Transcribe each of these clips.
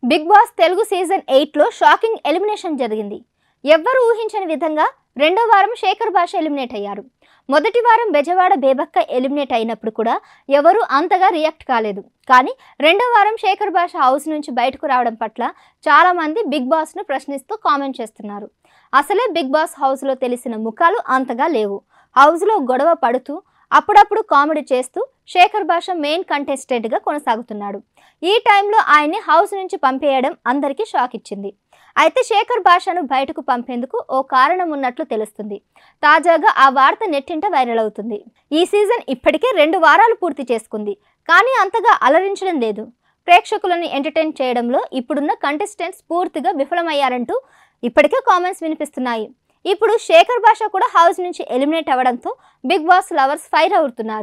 Big boss Telugu season 8లో shocking elimination జరిగింది. ఎవ్వరూ ఊహించని విధంగా రెండో వారం శేఖర్ భాష ఎలిమినేట్ అయ్యారు. మొదటి వారం బెజవాడ బేబక్క ఎలిమినేట్ అయినప్పుడు కూడా ఎవరూ అంతగా రియాక్ట్ కాలేదు. కానీ రెండో వారం శేఖర్ భాష హౌస్ నుంచి బయటకు రావడం పట్ల చాలా మంది బిగ్ బాస్ను ప్రశ్నిస్తూ కామెంట్ చేస్తున్నారు. అసలే బిగ్ బాస్ హౌస్లో తెలిసిన ముఖాలు అంతగా లేవు. హౌస్లో గొడవ పడుతూ అప్పుడప్పుడు కామెడీ చేస్తూ శేఖర్ భాష మెయిన్ కంటెస్టెంట్గా కొనసాగుతున్నాడు. ఈ టైంలో ఆయన్ని హౌస్ నుంచి పంపేయడం అందరికీ షాక్ ఇచ్చింది. అయితే శేఖర్ భాషను బయటకు పంపేందుకు ఓ కారణం ఉన్నట్లు తెలుస్తుంది. తాజాగా ఆ వార్త నెట్టింట వైరల్ అవుతుంది. ఈ సీజన్ ఇప్పటికే 2 వారాలు పూర్తి చేసుకుంది. కానీ అంతగా అలరించడం లేదు. ప్రేక్షకులను ఎంటర్టైన్ చేయడంలో ఇప్పుడున్న కంటెస్టెంట్స్ పూర్తిగా విఫలమయ్యారంటూ ఇప్పటికే కామెంట్స్ వినిపిస్తున్నాయి. ఇప్పుడు శేఖర్ భాష కూడా హౌస్ నుంచి ఎలిమినేట్ అవ్వడంతో బిగ్ బాస్ లవర్స్ ఫైర్ అవుతున్నారు.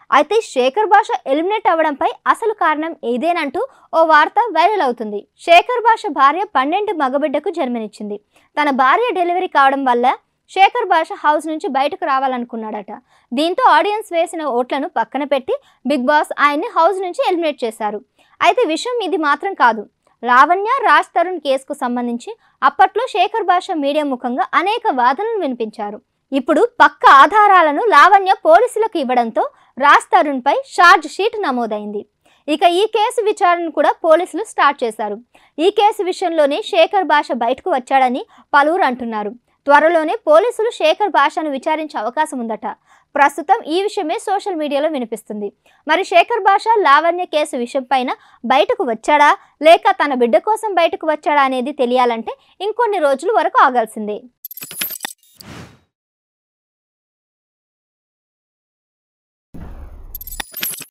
అయితే శేఖర్ భాష ఎలిమినేట్ అవ్వడంపై అసలు కారణం ఏదేనంటూ ఓ వార్త వైరల్ అవుతుంది. శేఖర్ భాష భార్య 12 మగబిడ్డకు జన్మనిచ్చింది. తన భార్య డెలివరీ కావడం వల్ల శేఖర్ భాష హౌస్ నుంచి బయటకు రావాలనుకున్నాడట. దీంతో ఆడియన్స్ వేసిన ఓట్లను పక్కన పెట్టి బిగ్ బాస్ ఆయన్ని హౌస్ నుంచి ఎలిమినేట్ చేశారు. అయితే విషయం ఇది మాత్రం కాదు. లావణ్య రాజ్ తరుణ్ కేసుకు సంబంధించి అప్పట్లో శేఖర్ భాష మీడియా ముఖంగా అనేక వాదనలు వినిపించారు. ఇప్పుడు పక్క ఆధారాలను లావణ్య పోలీసులకు ఇవ్వడంతో రాజ్ తరుణ్ పై ఛార్జ్ షీట్ నమోదైంది. ఇక ఈ కేసు విచారణ కూడా పోలీసులు స్టార్ట్ చేశారు. ఈ కేసు విషయంలోనే శేఖర్ భాష బయటకు వచ్చాడని పలువురు అంటున్నారు. త్వరలోనే పోలీసులు శేఖర్ భాషను విచారించే అవకాశం ఉందట. ప్రస్తుతం ఈ విషయమే సోషల్ మీడియాలో వినిపిస్తుంది. మరి శేఖర్ భాష లావణ్య కేసు విషయం పైన బయటకు వచ్చాడా లేక తన బిడ్డ కోసం బయటకు వచ్చాడా అనేది తెలియాలంటే ఇంకొన్ని రోజుల వరకు ఆగాల్సిందే.